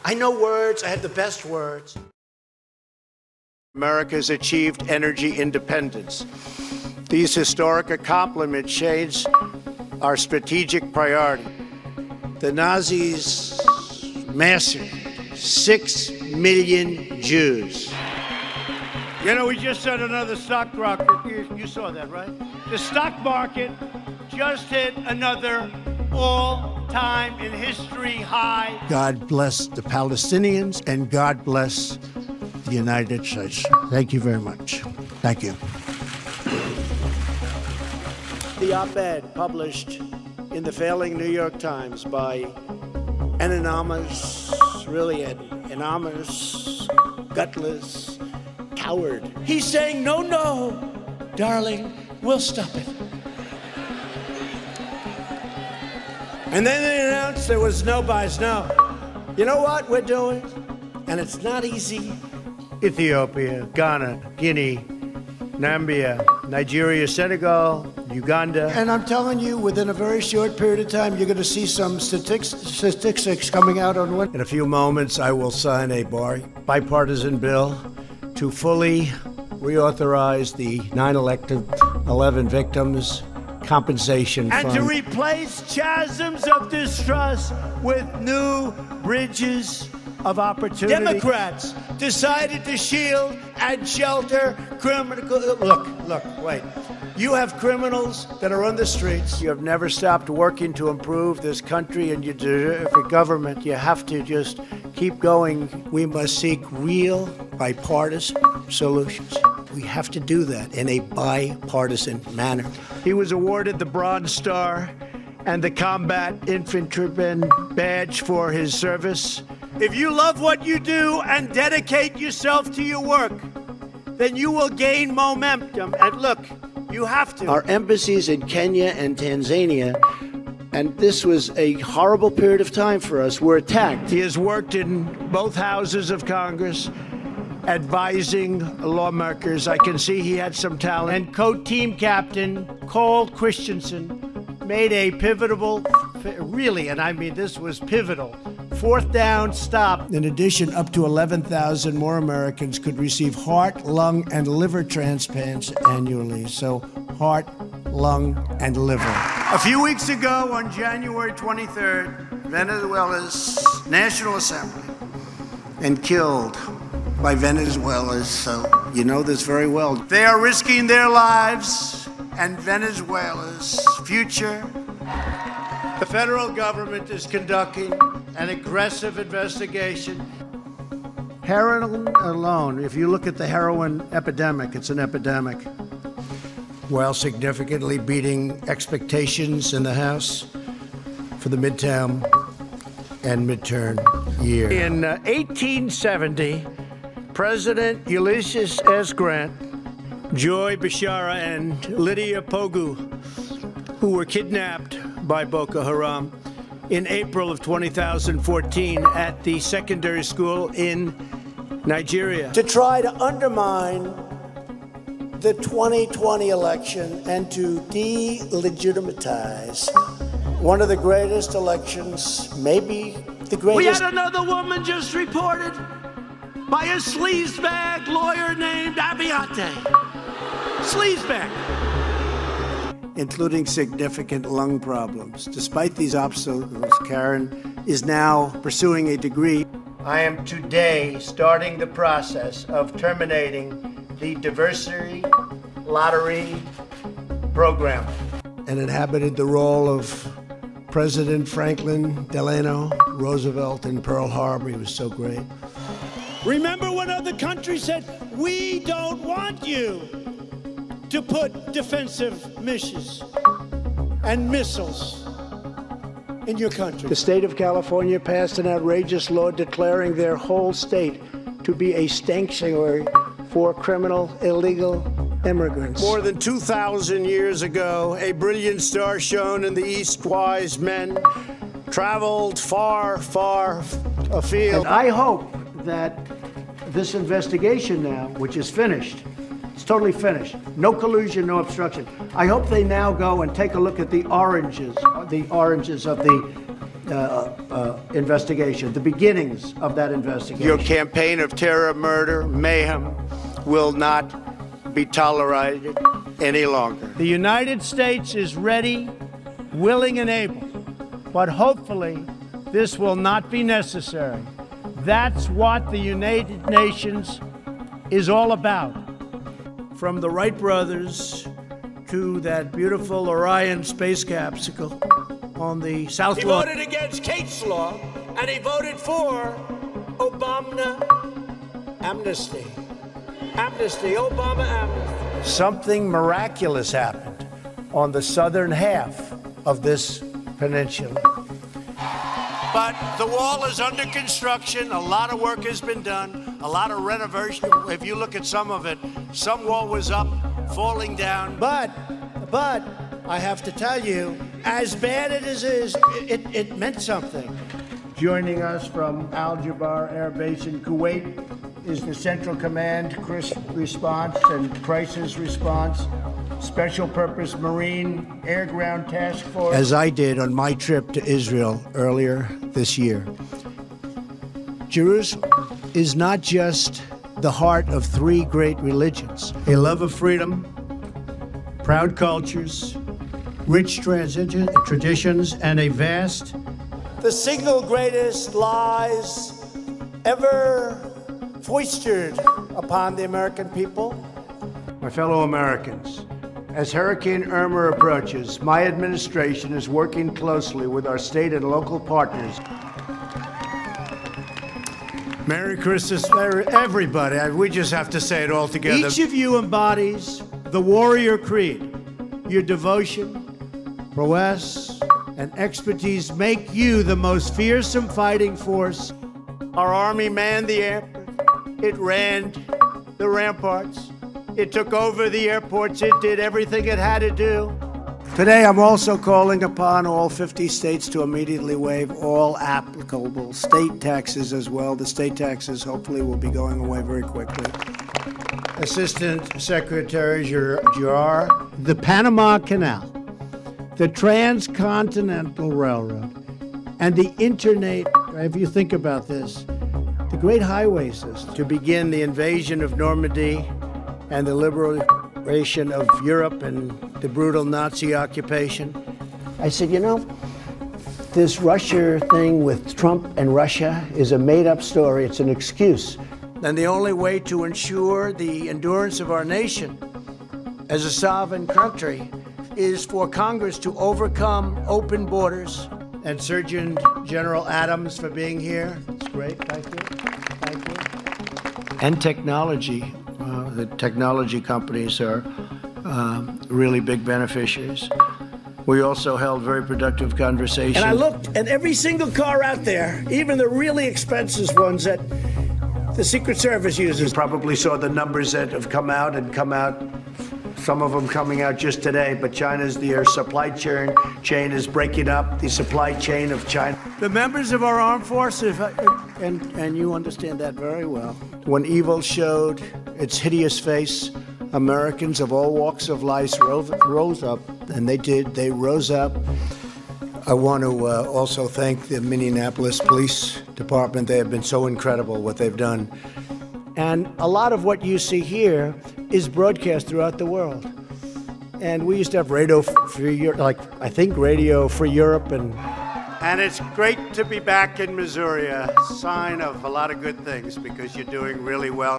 I know words. I have the best words. America's achieved energy independence. These historic accomplishments change our strategic priority. The Nazis massacred 6 million Jews. You know, we just had another stock rocket. You saw that, right? The stock market just hit another all-time in history high. God bless the Palestinians and God bless the United States. Thank you very much. Thank you. The op-ed published in the failing New York Times by ANONOMMESS, really an anonymous, gutless coward. He's saying, no, no, darling, we'll stop it. And then they announced there was no buys, no. You know what we're doing? And it's not easy. Ethiopia, Ghana, Guinea, Nambia, Nigeria, Senegal, Uganda. And I'm telling you, within a very short period of time, you're going to see some statistics coming out on one. In a few moments, I will sign a bipartisan bill to fully reauthorize the 9/11 victims compensation fund. And to replace chasms of distrust with new bridges of opportunity. Democrats decided to shield and shelter criminal. Look, wait. You have criminals that are on the streets. You have never stopped working to improve this country, and you deserve a government. You have to just keep going. We must seek real bipartisan solutions. We have to do that in a bipartisan manner. He was awarded the Bronze Star and the Combat Infantryman Badge for his service. If you love what you do and dedicate yourself to your work, then you will gain momentum. And look, you have to. Our embassies in Kenya and Tanzania, and this was a horrible period of time for us, were attacked. He has worked in both houses of Congress, advising lawmakers. I can see he had some talent. And co-team captain Cole Christensen made a pivotal, really, and I mean this was pivotal, fourth down stop. In addition, up to 11,000 more Americans could receive heart, lung, and liver transplants annually. So heart, lung, and liver. A few weeks ago, on January 23rd, Venezuela's National Assembly and killed by Venezuelans, so you know this very well. They are risking their lives and Venezuela's future. The federal government is conducting an aggressive investigation. Heroin alone, if you look at the heroin epidemic, it's an epidemic, while significantly beating expectations in the House for the MIDTOWM and MIDTURN year. In 1870, President Ulysses S. Grant, Joy Bishara, and Lydia Pogu, who were kidnapped by Boko Haram in April of 2014 at the secondary school in Nigeria, to try to undermine the 2020 election and to delegitimize one of the greatest elections, maybe the greatest. We had another woman just reported by a sleazebag lawyer named Abiate. Sleazebag. Including significant lung problems. Despite these obstacles, Karen is now pursuing a degree. I am today starting the process of terminating the diversity lottery program. And inhabited the role of President Franklin Delano Roosevelt in Pearl Harbor. He was so great. Remember when other countries said, we don't want you to put defensive missions and missiles in your country. The state of California passed an outrageous law declaring their whole state to be a sanctuary for criminal, illegal immigrants. More than 2,000 years ago, a brilliant star shone in the east. Wise men traveled far, far afield. And I hope that this investigation now, which is finished, it's totally finished, no collusion, no obstruction. I hope they now go and take a look at the oranges of the investigation, the beginnings of that investigation. Your campaign of terror, murder, mayhem will not be tolerated any longer. The United States is ready, willing, and able, but hopefully this will not be necessary. That's what the United Nations is all about. From the Wright brothers to that beautiful Orion space capsule on the South Lawn. He voted against Kate's law, and he voted for Obama amnesty. Obama amnesty. Something miraculous happened on the southern half of this peninsula. But the wall is under construction. A lot of work has been done, a lot of renovation. If you look at some of it, some wall was up, falling down. But I have to tell you, as bad as it is, it meant something. Joining us from Al Jabar Air Base in Kuwait is the Central Command Response and Crisis Response Special Purpose Marine Air Ground Task Force. As I did on my trip to Israel earlier this year. Jerusalem is not just the heart of three great religions: a love of freedom, proud cultures, rich traditions, and a vast, the single greatest lies ever foisted upon the American people. My fellow Americans, as Hurricane Irma approaches, my administration is working closely with our state and local partners. Merry Christmas, everybody. We just have to say it all together. Each of you embodies the warrior creed. Your devotion, prowess, and expertise make you the most fearsome fighting force. Our Army manned the air. It ran the ramparts. It took over the airports. It did everything it had to do. Today, I'm also calling upon all 50 states to immediately waive all applicable state taxes as well. The state taxes hopefully will be going away very quickly. Assistant Secretary Gerard, the Panama Canal, the Transcontinental Railroad, and the Internet, if you think about this, the great highway system, to begin the invasion of Normandy and the liberation of Europe and the brutal Nazi occupation. I said, you know, this Russia thing with Trump and Russia is a made-up story. It's an excuse. And the only way to ensure the endurance of our nation as a sovereign country is for Congress to overcome open borders. And Surgeon General Adams for being here. It's great. Thank you. Thank you. And technology. The technology companies are really big beneficiaries. We also held very productive conversations. And I looked at every single car out there, even the really expensive ones that the Secret Service uses. You probably saw the numbers that have come out, some of them coming out just today, but their supply chain is breaking up, the supply chain of China. The members of our armed forces, and you understand that very well, when evil showed its hideous face, Americans of all walks of life rose up, and they did. They rose up. I want to also thank the Minneapolis Police Department. They have been so incredible what they've done. And a lot of what you see here is broadcast throughout the world. And we used to have Radio Free Europe, I think Radio Free Europe. And it's great to be back in Missouri, a sign of a lot of good things because you're doing really well.